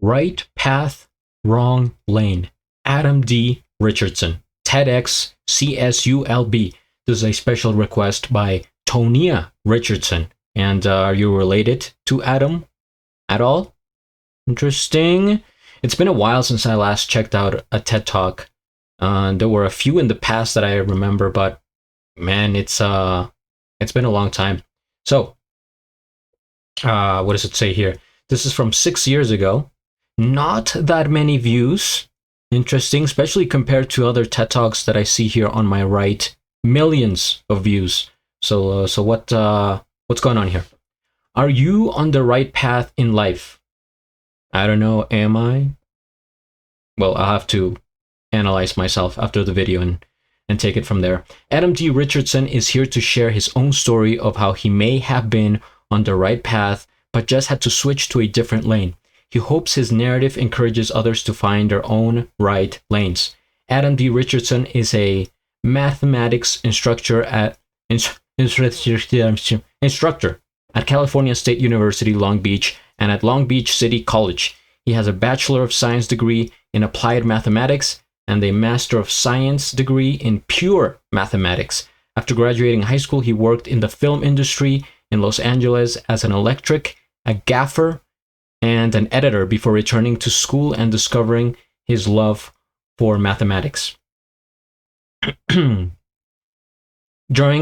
Right path, wrong lane. Adam D. Richardson. TEDxCSULB. This is a special request by Tonia Richardson. And are you related to Adam at all? Interesting. It's been a while since I last checked out a TED Talk. There were a few in the past that I remember, but man, it's been a long time. So, what does it say here? This is from 6 years ago. Not that many views. Interesting, especially compared to other TED Talks that I see here on my right. Millions of views. So what's going on here? Are you on the right path in life? I don't know, am I? Well, I'll have to analyze myself after the video and take it from there. Adam D. Richardson is here to share his own story of how he may have been on the right path, but just had to switch to a different lane. He hopes his narrative encourages others to find their own right lanes. Adam D. Richardson is a mathematics instructor at California State University, Long Beach, and at Long Beach City College. He has a Bachelor of Science degree in Applied Mathematics and a Master of Science degree in Pure Mathematics. After graduating high school, he worked in the film industry in Los Angeles as an electric, a gaffer, and an editor before returning to school and discovering his love for mathematics. During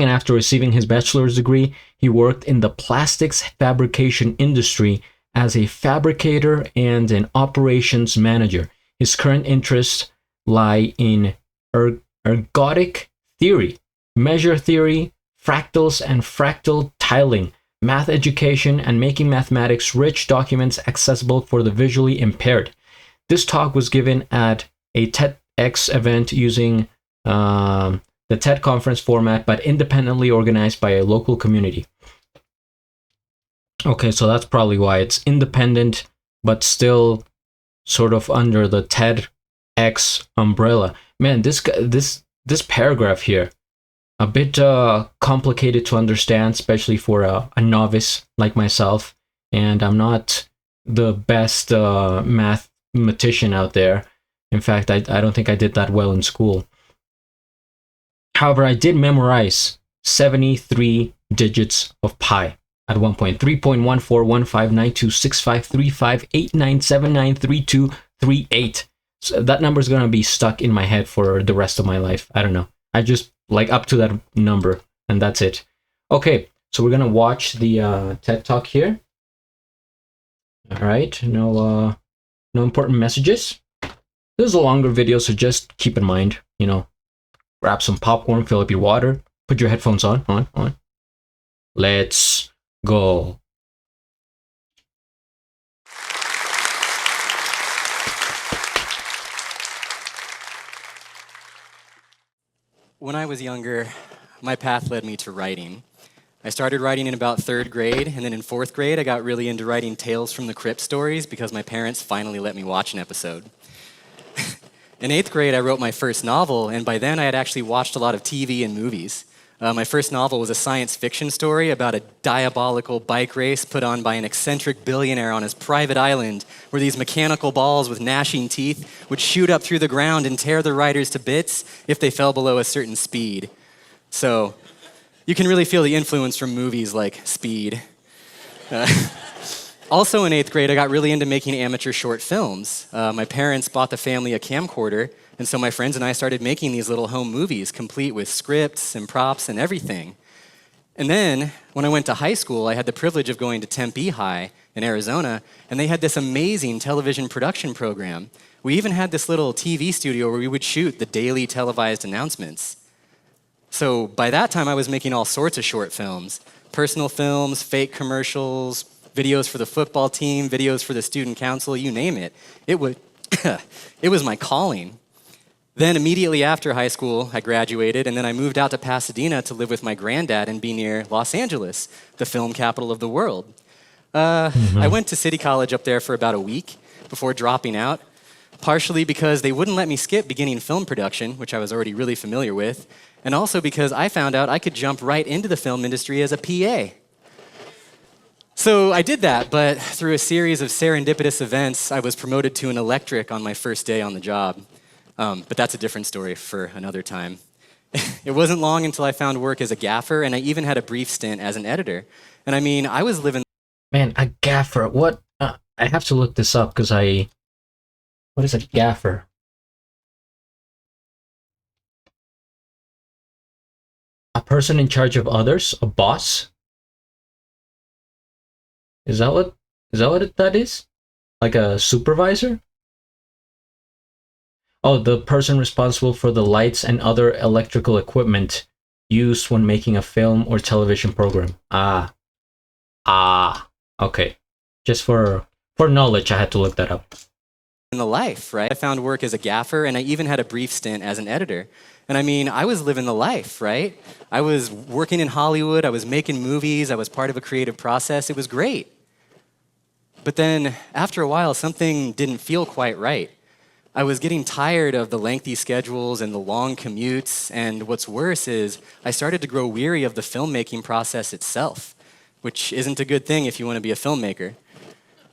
and after receiving his bachelor's degree, he worked in the plastics fabrication industry as a fabricator and an operations manager. His current interests lie in ergodic theory, measure theory, fractals and fractal tiling, math education, and making mathematics-rich documents accessible for the visually impaired. This talk was given at a TEDx event using the TED conference format, but independently organized by a local community. Okay, so that's probably why it's independent, but still sort of under the TEDx umbrella. Man, this paragraph here, a bit complicated to understand, especially for a novice like myself. And I'm not the best mathematician out there. In fact, I don't think I did that well in school. However, I did memorize 73 digits of pi at one point. 3.141592653589793238. So that number is going to be stuck in my head for the rest of my life. I don't know. I just like up to that number, and that's it. Okay, so we're going to watch the TED Talk here. All right, no important messages. This is a longer video, so just keep in mind, grab some popcorn, fill up your water, put your headphones on. Let's go. When I was younger, my path led me to writing. I started writing in about 3rd grade, and then in 4th grade, I got really into writing Tales from the Crypt stories because my parents finally let me watch an episode. In 8th grade, I wrote my first novel, and by then I had actually watched a lot of TV and movies. My first novel was a science fiction story about a diabolical bike race put on by an eccentric billionaire on his private island, where these mechanical balls with gnashing teeth would shoot up through the ground and tear the riders to bits if they fell below a certain speed. So, you can really feel the influence from movies like Speed. Also in 8th grade, I got really into making amateur short films. My parents bought the family a camcorder, and so my friends and I started making these little home movies, complete with scripts and props and everything. And then, when I went to high school, I had the privilege of going to Tempe High in Arizona, and they had this amazing television production program. We even had this little TV studio where we would shoot the daily televised announcements. So by that time, I was making all sorts of short films. Personal films, fake commercials, videos for the football team, videos for the student council, you name it. It was my calling. Then immediately after high school, I graduated, and then I moved out to Pasadena to live with my granddad and be near Los Angeles, the film capital of the world. I went to City College up there for about a week before dropping out, partially because they wouldn't let me skip beginning film production, which I was already really familiar with, and also because I found out I could jump right into the film industry as a PA. So I did that, but through a series of serendipitous events, I was promoted to an electric on my first day on the job. But that's a different story for another time. It wasn't long until I found work as a gaffer, and I even had a brief stint as an editor. And I mean, I was living... Man, a gaffer. What? I have to look this up because what is a gaffer? A person in charge of others? A boss? Is that what that is? Like a supervisor? Oh, the person responsible for the lights and other electrical equipment used when making a film or television program. Okay. Just for knowledge, I had to look that up. In the life, right? I found work as a gaffer, and I even had a brief stint as an editor. And I mean, I was living the life, right? I was working in Hollywood, I was making movies, I was part of a creative process. It was great. But then, after a while, something didn't feel quite right. I was getting tired of the lengthy schedules and the long commutes, and what's worse is I started to grow weary of the filmmaking process itself, which isn't a good thing if you want to be a filmmaker.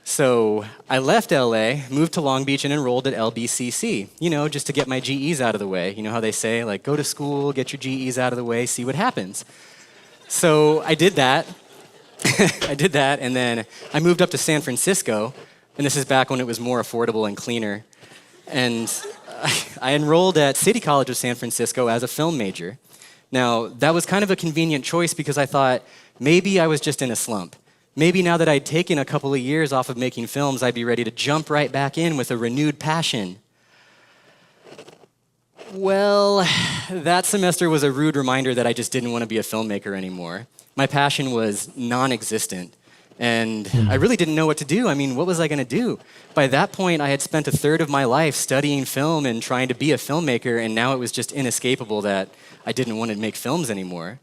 So I left LA, moved to Long Beach, and enrolled at LBCC, just to get my GEs out of the way. You know how they say, like, go to school, get your GEs out of the way, see what happens. So I did that. And then I moved up to San Francisco, and this is back when it was more affordable and cleaner. And I enrolled at City College of San Francisco as a film major. Now, that was kind of a convenient choice because I thought maybe I was just in a slump. Maybe now that I'd taken a couple of years off of making films, I'd be ready to jump right back in with a renewed passion. Well, that semester was a rude reminder that I just didn't want to be a filmmaker anymore. My passion was non-existent, and I really didn't know what to do. I mean, what was I going to do? By that point, I had spent a third of my life studying film and trying to be a filmmaker, and now it was just inescapable that I didn't want to make films anymore.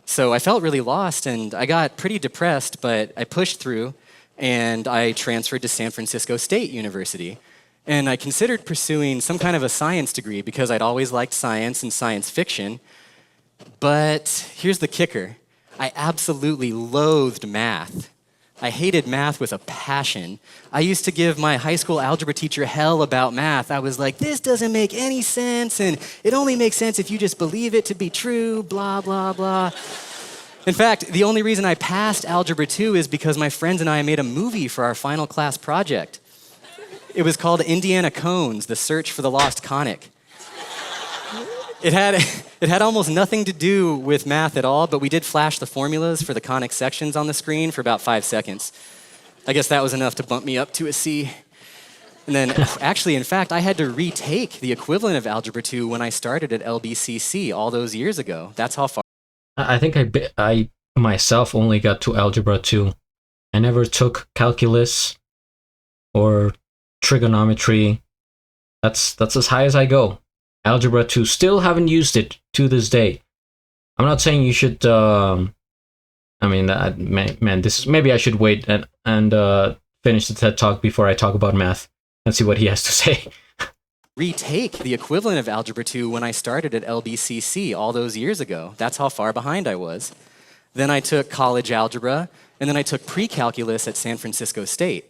So I felt really lost, and I got pretty depressed, but I pushed through, and I transferred to San Francisco State University. And I considered pursuing some kind of a science degree because I'd always liked science and science fiction. But here's the kicker. I absolutely loathed math. I hated math with a passion. I used to give my high school algebra teacher hell about math. I was like, this doesn't make any sense, and it only makes sense if you just believe it to be true, blah, blah, blah. In fact, the only reason I passed Algebra 2 is because my friends and I made a movie for our final class project. It was called Indiana Cones, The Search for the Lost Conic. It had almost nothing to do with math at all, but we did flash the formulas for the conic sections on the screen for about 5 seconds. I guess that was enough to bump me up to a C. And then, actually, in fact, I had to retake the equivalent of Algebra 2 when I started at LBCC all those years ago. That's how far. I think I myself only got to Algebra 2. I never took calculus or trigonometry. That's as high as I go. Algebra 2, still haven't used it to this day. I'm not saying you should, maybe I should wait and finish the TED Talk before I talk about math and see what he has to say. Retake the equivalent of Algebra 2 when I started at LBCC all those years ago. That's how far behind I was. Then I took college algebra, and then I took pre-calculus at San Francisco State.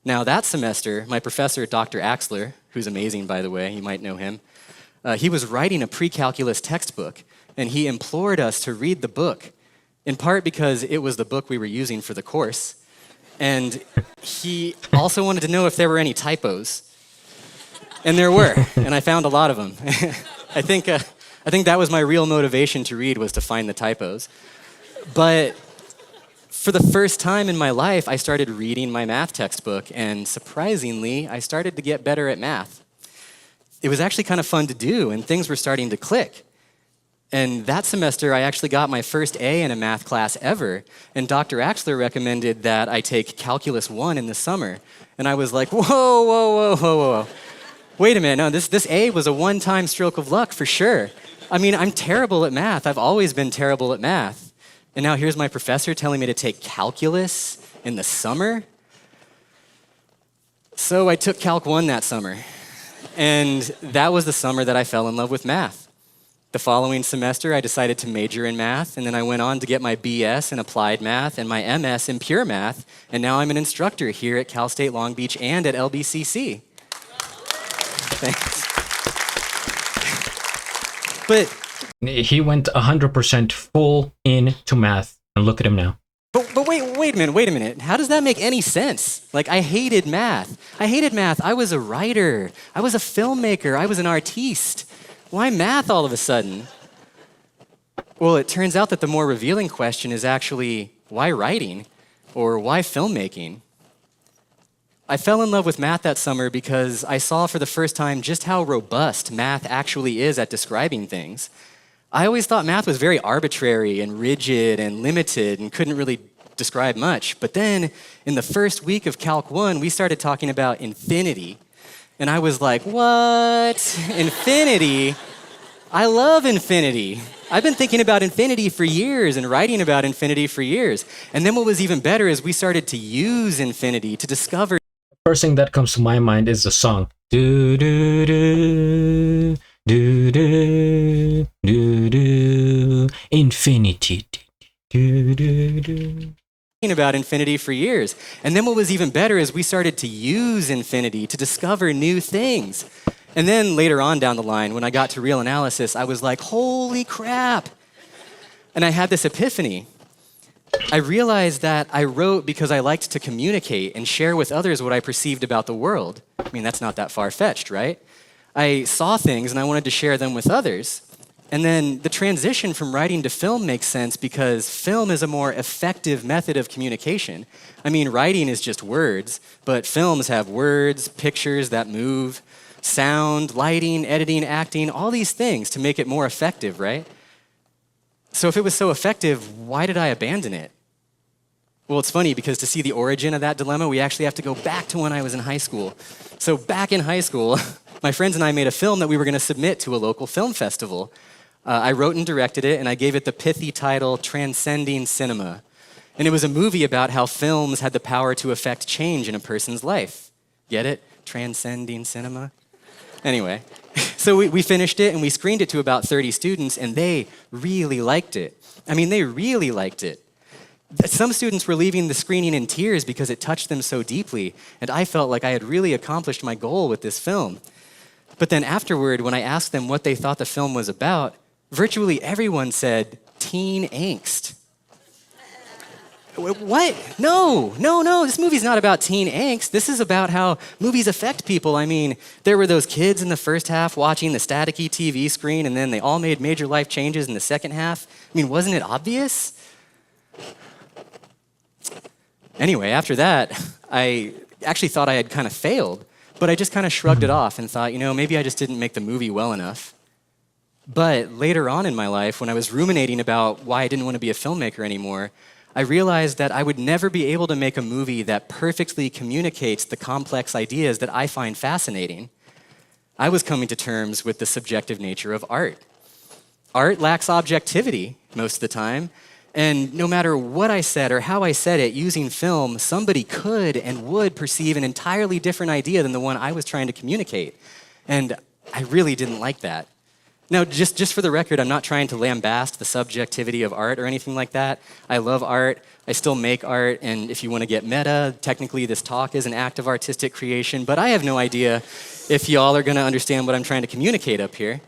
Now that semester, my professor, Dr. Axler, who's amazing by the way, you might know him, he was writing a pre-calculus textbook, and he implored us to read the book, in part because it was the book we were using for the course, and he also wanted to know if there were any typos. And there were, and I found a lot of them. I think that was my real motivation to read, was to find the typos. But for the first time in my life, I started reading my math textbook, and surprisingly, I started to get better at math. It was actually kind of fun to do, and things were starting to click. And that semester, I actually got my first A in a math class ever, and Dr. Axler recommended that I take Calculus 1 in the summer. And I was like, whoa. Wait a minute, no, this A was a one-time stroke of luck for sure. I mean, I'm terrible at math. I've always been terrible at math. And now here's my professor telling me to take calculus in the summer. So I took Calc 1 that summer. And that was the summer that I fell in love with math. The following semester, I decided to major in math, and then I went on to get my BS in applied math and my MS in pure math, and now I'm an instructor here at Cal State Long Beach and at LBCC. Thanks. But He went 100% full into math, and look at him now. But wait a minute. How does that make any sense? Like, I hated math. I was a writer. I was a filmmaker. I was an artiste. Why math all of a sudden? Well, it turns out that the more revealing question is actually, why writing? Or why filmmaking? I fell in love with math that summer because I saw for the first time just how robust math actually is at describing things. I always thought math was very arbitrary and rigid and limited and couldn't really describe much. But then, in the first week of Calc 1, we started talking about infinity. And I was like, what? Infinity? I love infinity. I've been thinking about infinity for years and writing about infinity for years. And then what was even better is we started to use infinity to discover. First thing that comes to my mind is the song. Do do do do do do do infinity. Do do do. About infinity for years. And then what was even better is we started to use infinity to discover new things. And then later on down the line, when I got to real analysis, I was like, holy crap. And I had this epiphany. I realized that I wrote because I liked to communicate and share with others what I perceived about the world. I mean, that's not that far-fetched, right? I saw things and I wanted to share them with others. And then the transition from writing to film makes sense because film is a more effective method of communication. I mean, writing is just words, but films have words, pictures that move, sound, lighting, editing, acting, all these things to make it more effective, right? So if it was so effective, why did I abandon it? Well, it's funny because to see the origin of that dilemma, we actually have to go back to when I was in high school. So back in high school, my friends and I made a film that we were going to submit to a local film festival. I wrote and directed it, and I gave it the pithy title, Transcending Cinema. And it was a movie about how films had the power to affect change in a person's life. Get it? Transcending cinema? Anyway, so we finished it, and we screened it to about 30 students, and they really liked it. I mean, they really liked it. Some students were leaving the screening in tears because it touched them so deeply, and I felt like I had really accomplished my goal with this film. But then afterward, when I asked them what they thought the film was about, virtually everyone said, teen angst. What? No, this movie's not about teen angst. This is about how movies affect people. I mean, there were those kids in the first half watching the staticky TV screen, and then they all made major life changes in the second half. I mean, wasn't it obvious? Anyway, after that, I actually thought I had kind of failed, but I just kind of shrugged it off and thought, maybe I just didn't make the movie well enough. But later on in my life, when I was ruminating about why I didn't want to be a filmmaker anymore, I realized that I would never be able to make a movie that perfectly communicates the complex ideas that I find fascinating. I was coming to terms with the subjective nature of art. Art lacks objectivity most of the time, and no matter what I said or how I said it, using film, somebody could and would perceive an entirely different idea than the one I was trying to communicate. And I really didn't like that. Now, just for the record, I'm not trying to lambast the subjectivity of art or anything like that. I love art. I still make art. And if you want to get meta, technically this talk is an act of artistic creation. But I have no idea if y'all are going to understand what I'm trying to communicate up here.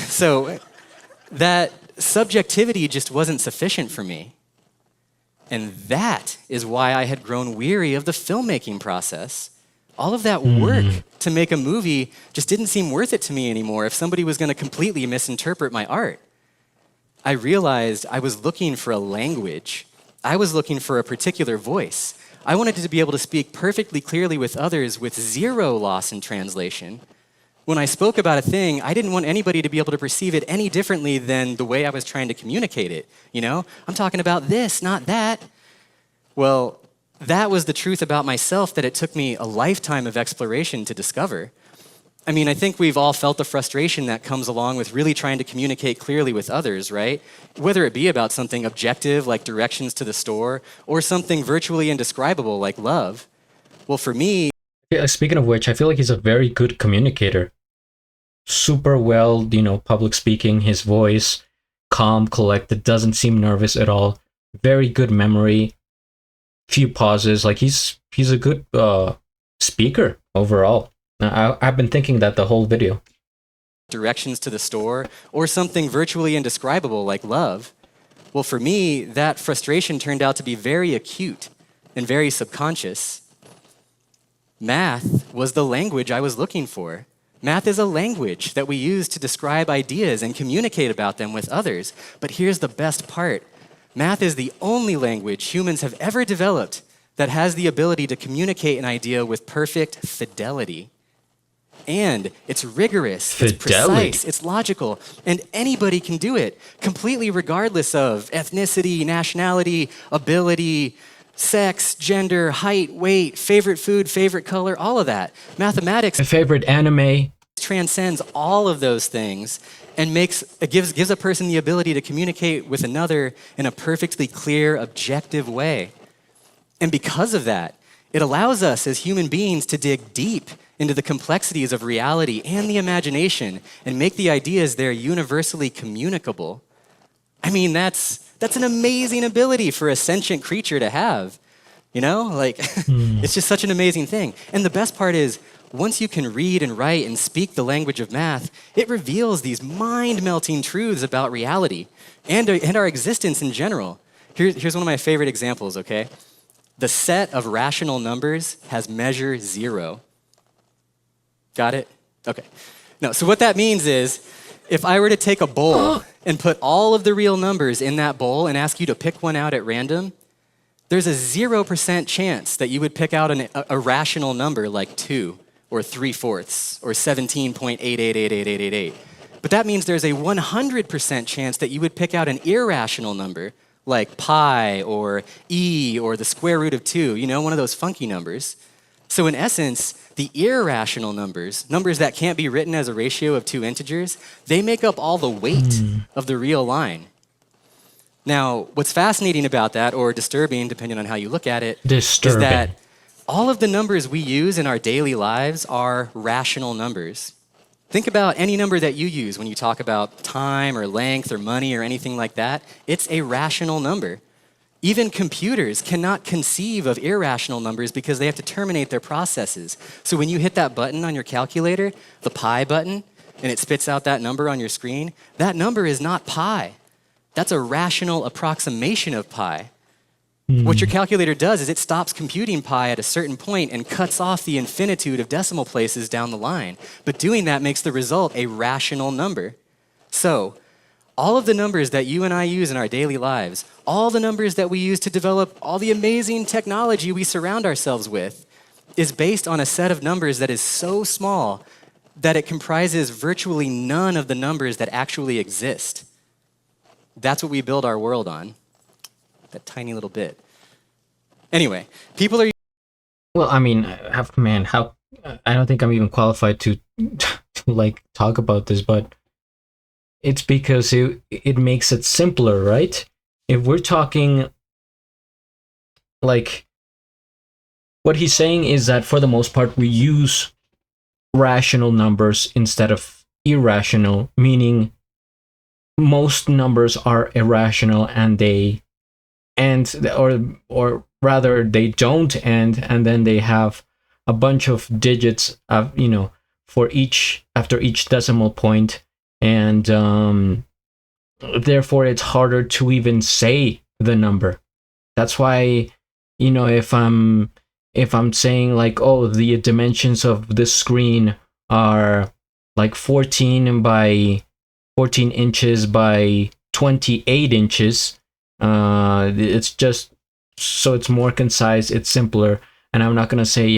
So that subjectivity just wasn't sufficient for me. And that is why I had grown weary of the filmmaking process. All of that work to make a movie just didn't seem worth it to me anymore if somebody was going to completely misinterpret my art. I realized I was looking for a language. I was looking for a particular voice. I wanted to be able to speak perfectly clearly with others with zero loss in translation. When I spoke about a thing, I didn't want anybody to be able to perceive it any differently than the way I was trying to communicate it. I'm talking about this, not that. Well, that was the truth about myself that it took me a lifetime of exploration to discover. I mean, I think we've all felt the frustration that comes along with really trying to communicate clearly with others, right? Whether it be about something objective like directions to the store or something virtually indescribable like love. Well, for me... Yeah, speaking of which, I feel like he's a very good communicator. super well, public speaking, his voice, calm, collected, doesn't seem nervous at all. Very good memory, few pauses. Like he's a good speaker overall. I've been thinking that the whole video. Directions to the store, or something virtually indescribable like love. Well, for me, that frustration turned out to be very acute and very subconscious. Math was the language I was looking for. Math is a language that we use to describe ideas and communicate about them with others. But here's the best part. Math is the only language humans have ever developed that has the ability to communicate an idea with perfect fidelity. And it's rigorous, it's precise, it's logical, and anybody can do it, completely regardless of ethnicity, nationality, ability, sex, gender, height, weight, favorite food, favorite color, all of that. Mathematics, my favorite anime, transcends all of those things and gives a person the ability to communicate with another in a perfectly clear, objective way. And because of that, it allows us as human beings to dig deep into the complexities of reality and the imagination and make the ideas there universally communicable. I mean, that's an amazing ability for a sentient creature to have. It's just such an amazing thing. And the best part is, once you can read and write and speak the language of math, it reveals these mind-melting truths about reality and our existence in general. Here's one of my favorite examples, okay? The set of rational numbers has measure 0. Got it? Okay. No, so what that means is, if I were to take a bowl and put all of the real numbers in that bowl and ask you to pick one out at random, there's a 0% chance that you would pick out a rational number like 2 or 3/4 or 17.88888888. But that means there's a 100% chance that you would pick out an irrational number like pi or e or the square root of 2, one of those funky numbers. So in essence, the irrational numbers that can't be written as a ratio of 2 integers, they make up all the weight of the real line. Now, what's fascinating about that, or disturbing, depending on how you look at it, is that all of the numbers we use in our daily lives are rational numbers. Think about any number that you use when you talk about time or length or money or anything like that. It's a rational number. Even computers cannot conceive of irrational numbers because they have to terminate their processes. So when you hit that button on your calculator, the pi button, and it spits out that number on your screen, that number is not pi. That's a rational approximation of pi. What your calculator does is it stops computing pi at a certain point and cuts off the infinitude of decimal places down the line. But doing that makes the result a rational number. So, all of the numbers that you and I use in our daily lives, all the numbers that we use to develop all the amazing technology we surround ourselves with, is based on a set of numbers that is so small that it comprises virtually none of the numbers that actually exist. That's what we build our world on. That tiny little bit. Anyway, people are... Well, I mean, I don't think I'm even qualified to talk about this, but it's because it makes it simpler, right? If we're talking, what he's saying is that for the most part, we use rational numbers instead of irrational, meaning most numbers are irrational or rather they don't end, and then they have a bunch of digits for after each decimal point, and therefore it's harder to even say the number. That's why if I'm saying the dimensions of this screen are 14 inches by 28 inches, it's just so it's more concise, it's simpler, and I'm not gonna say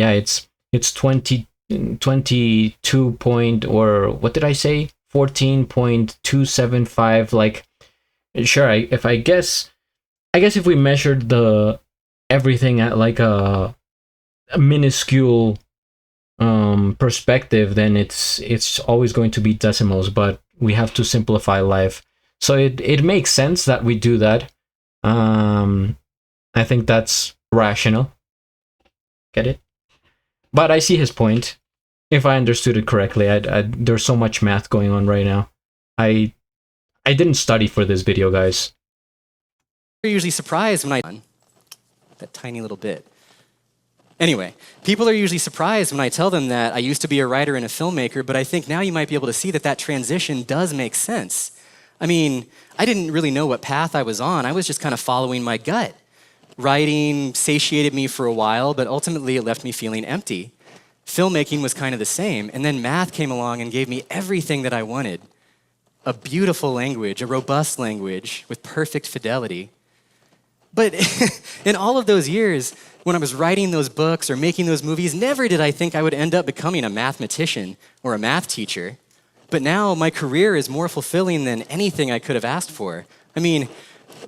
it's 22 point, or what did I say, 14.275. Sure, I guess if we measured everything at a minuscule perspective, then it's always going to be decimals, but we have to simplify life. So it makes sense that we do that. I think that's rational. Get it? But I see his point. if I understood it correctly. There's so much math going on right now. I didn't study for this video, guys. They're usually surprised when I that tiny little bit. Anyway, people are usually surprised when I tell them that I used to be a writer and a filmmaker, but I think now you might be able to see that that transition does make sense. I mean, I didn't really know what path I was on. I was just kind of following my gut. Writing satiated me for a while, but ultimately it left me feeling empty. Filmmaking was kind of the same, and then math came along and gave me everything that I wanted. A beautiful language, a robust language with perfect fidelity. But in all of those years, when I was writing those books or making those movies, never did I think I would end up becoming a mathematician or a math teacher. But now my career is more fulfilling than anything I could have asked for. I mean,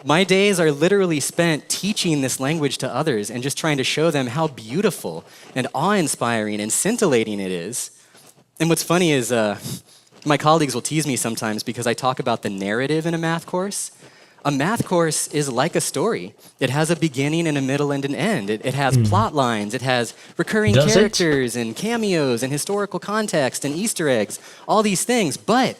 my days are literally spent teaching this language to others and just trying to show them how beautiful and awe-inspiring and scintillating it is. And what's funny is my colleagues will tease me sometimes because I talk about the narrative in a math course. A math course is like a story. It has a beginning and a middle and an end. It has plot lines. It has recurring characters and cameos and historical context and Easter eggs, all these things. But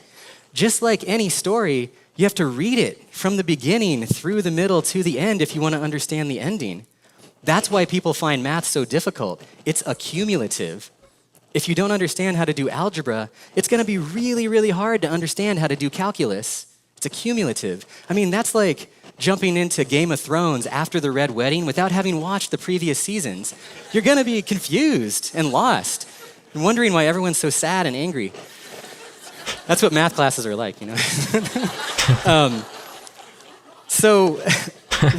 just like any story, you have to read it from the beginning through the middle to the end if you want to understand the ending. That's why people find math so difficult. It's accumulative. If you don't understand how to do algebra, it's going to be really, really hard to understand how to do calculus. It's accumulative. I mean, that's like jumping into Game of Thrones after the Red Wedding without having watched the previous seasons. You're going to be confused and lost and wondering why everyone's so sad and angry. That's what math classes are like, you know? So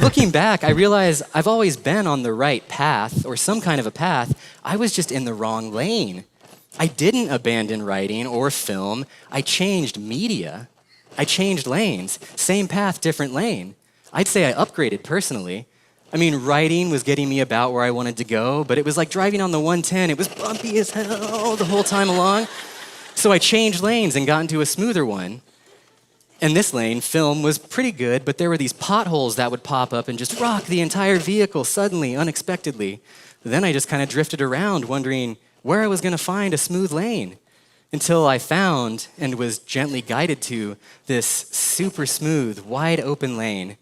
looking back, I realize I've always been on the right path or some kind of a path. I was just in the wrong lane. I didn't abandon writing or film. I changed media. I changed lanes. Same path, different lane. I'd say I upgraded personally. I mean, writing was getting me about where I wanted to go, but it was like driving on the 110. It was bumpy as hell the whole time along. So I changed lanes and got into a smoother one. And this lane, film, was pretty good, but there were these potholes that would pop up and just rock the entire vehicle suddenly, unexpectedly. Then I just kind of drifted around wondering where I was going to find a smooth lane until I found and was gently guided to this super smooth, wide open lane,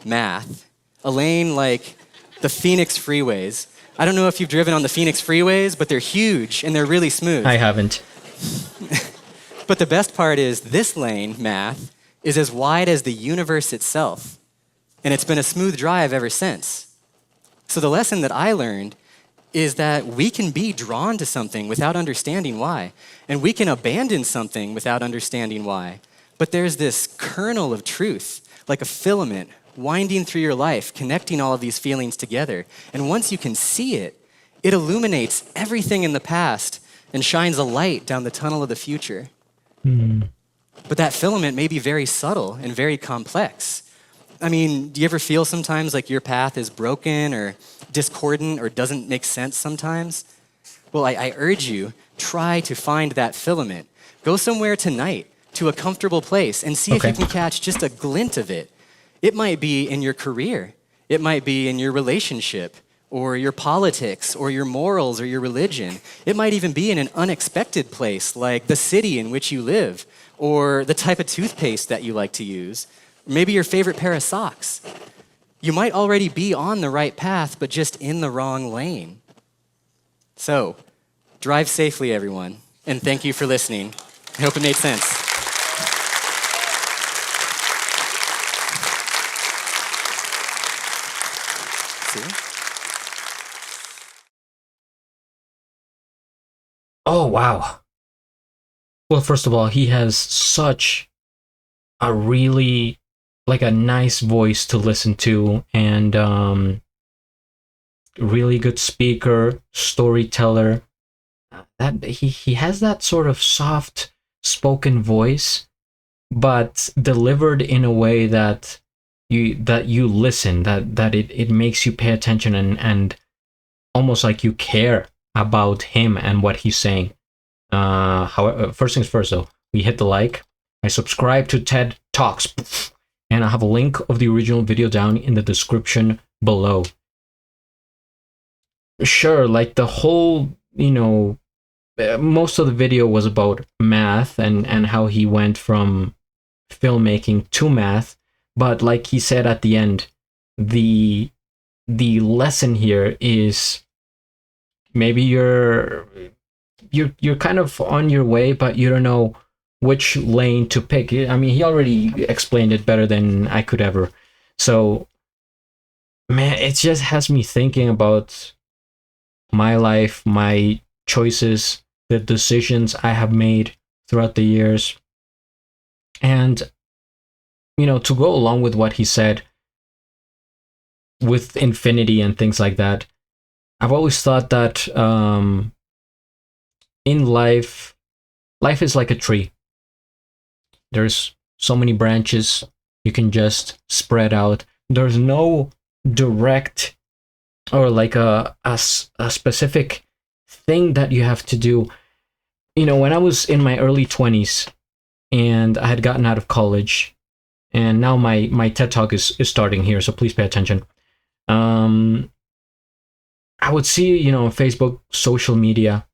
math. A lane like the Phoenix freeways. I don't know if you've driven on the Phoenix freeways, but they're huge and they're really smooth. I haven't. But the best part is this lane, math, is as wide as the universe itself. And it's been a smooth drive ever since. So the lesson that I learned is that we can be drawn to something without understanding why. And we can abandon something without understanding why. But there's this kernel of truth, like a filament, winding through your life, connecting all of these feelings together. And once you can see it, it illuminates everything in the past and shines a light down the tunnel of the future. But that filament may be very subtle and very complex. I mean, do you ever feel sometimes like your path is broken or discordant or doesn't make sense sometimes? Well, I urge you, try to find that filament. Go somewhere tonight to a comfortable place and see if you can catch just a glint of it. It might be in your career. It might be in your relationship or your politics or your morals or your religion. It might even be in an unexpected place like the city in which you live or the type of toothpaste that you like to use. Maybe your favorite pair of socks. You might already be on the right path, but just in the wrong lane. So, drive safely, everyone, and thank you for listening. I hope it made sense. See? Oh, wow. Well, first of all, he has such a really, like a nice voice to listen to, and really good speaker, storyteller. That he has that sort of soft spoken voice, but delivered in a way that you listen, that it makes you pay attention and almost like you care about him and what he's saying. However, first things first though, we hit the like. I subscribe to TED Talks, and I have a link of the original video down in the description below. Sure, like the whole, most of the video was about math and how he went from filmmaking to math. But like he said at the end, the lesson here is maybe you're kind of on your way, but you don't know which lane to pick. I mean, he already explained it better than I could ever. So, man, it just has me thinking about my life, my choices, the decisions I have made throughout the years. And, to go along with what he said with infinity and things like that, I've always thought that in life is like a tree. There's so many branches, you can just spread out. There's no direct or like a specific thing that you have to do. When I was in my early 20s and I had gotten out of college, and now my TED Talk is starting here, so please pay attention. I would see, on Facebook, social media,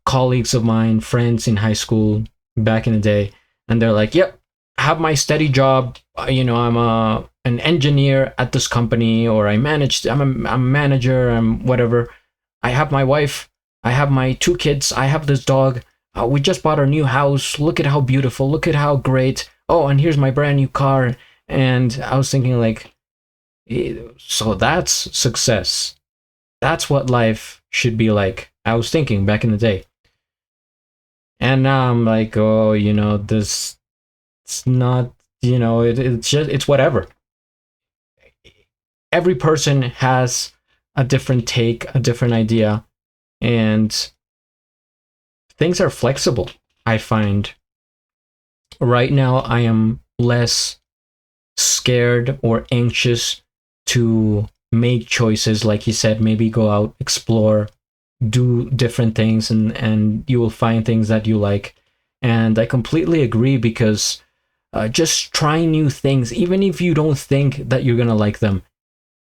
colleagues of mine, friends in high school back in the day, and they're like, yep, I have my steady job. I'm an engineer at this company, or I'm a manager, I'm whatever. I have my wife, I have my 2 kids, I have this dog. We just bought our new house. Look at how beautiful, look at how great. Oh, and here's my brand new car. And I was thinking, like, so that's success. That's what life should be like. I was thinking back in the day. And now I'm like, oh, this, it's not, it's whatever. Every person has a different take, a different idea, and things are flexible, I find. Right now, I am less scared or anxious to make choices. Like he said, maybe go out, explore, do different things, and you will find things that you like. And I completely agree, because just try new things, even if you don't think that you're gonna like them,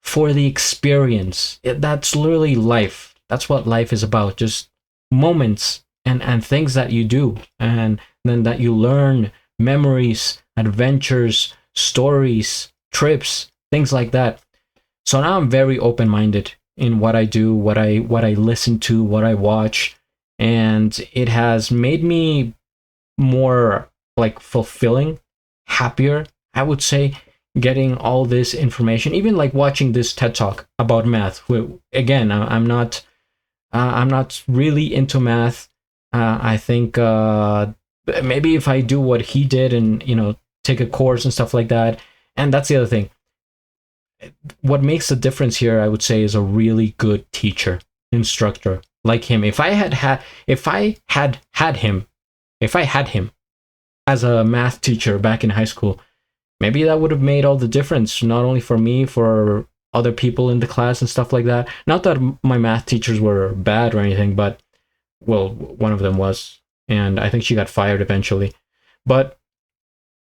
for the experience. That's literally life. That's what life is about. Just moments and things that you do, and then that you learn, memories, adventures, stories, trips, things like that. So now I'm very open-minded in what I do, what I listen to, what I watch, and it has made me more like fulfilling, happier, I would say, getting all this information. Even like watching this TED Talk about math. Again, I'm not really into math. I think maybe if I do what he did and take a course and stuff like that. And that's the other thing. What makes the difference here, I would say, is a really good teacher, instructor like him. If I had him as a math teacher back in high school, maybe that would have made all the difference, not only for me, for other people in the class and stuff like that. Not that my math teachers were bad or anything, but, well, one of them was, and I think she got fired eventually. But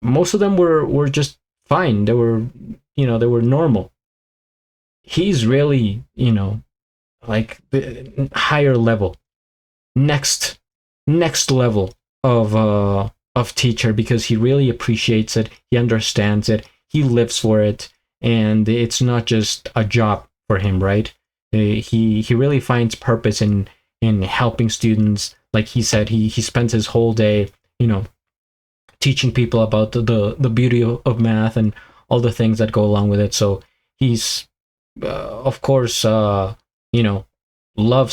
most of them were just fine. They were, they were normal. He's really, like the higher level, next level of teacher, because he really appreciates it, he understands it, he lives for it, and it's not just a job for him, right? He really finds purpose in helping students. Like he said, he spends his whole day, teaching people about the beauty of math and all the things that go along with it. So he's of course loves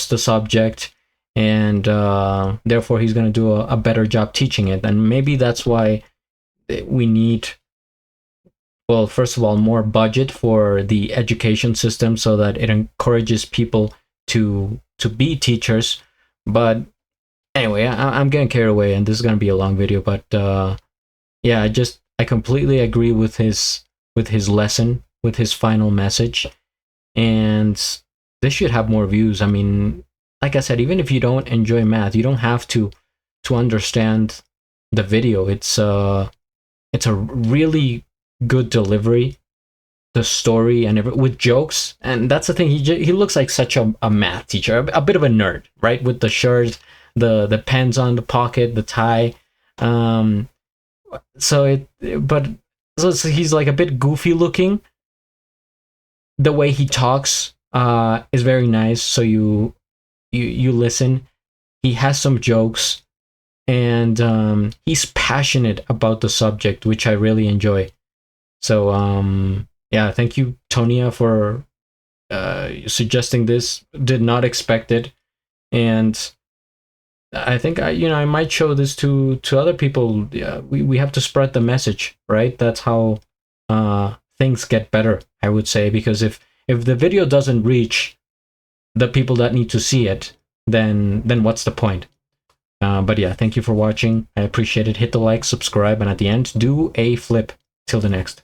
the subject, and therefore he's going to do a better job teaching it. And maybe that's why we need, well, first of all, more budget for the education system, so that it encourages people to be teachers. But anyway, I'm getting carried away, and this is going to be a long video. But yeah, I completely agree with his lesson, with his final message, and this should have more views. I mean, like I said, even if you don't enjoy math, you don't have to understand the video. It's a really good delivery. the story and with jokes. And that's the thing. He looks like such a math teacher, a bit of a nerd, right? With the shirt, the pens on the pocket, the tie. So he's like a bit goofy looking. The way he talks is very nice. So you listen. He has some jokes, and he's passionate about the subject, which I really enjoy. So yeah, thank you, Tonia, for suggesting this. Did not expect it, and I think I might show this to other people. Yeah, we have to spread the message, right? That's how things get better, I would say, because if the video doesn't reach the people that need to see it, then what's the point? But yeah, thank you for watching. I appreciate it. Hit the like, subscribe, and at the end, do a flip. Till the next.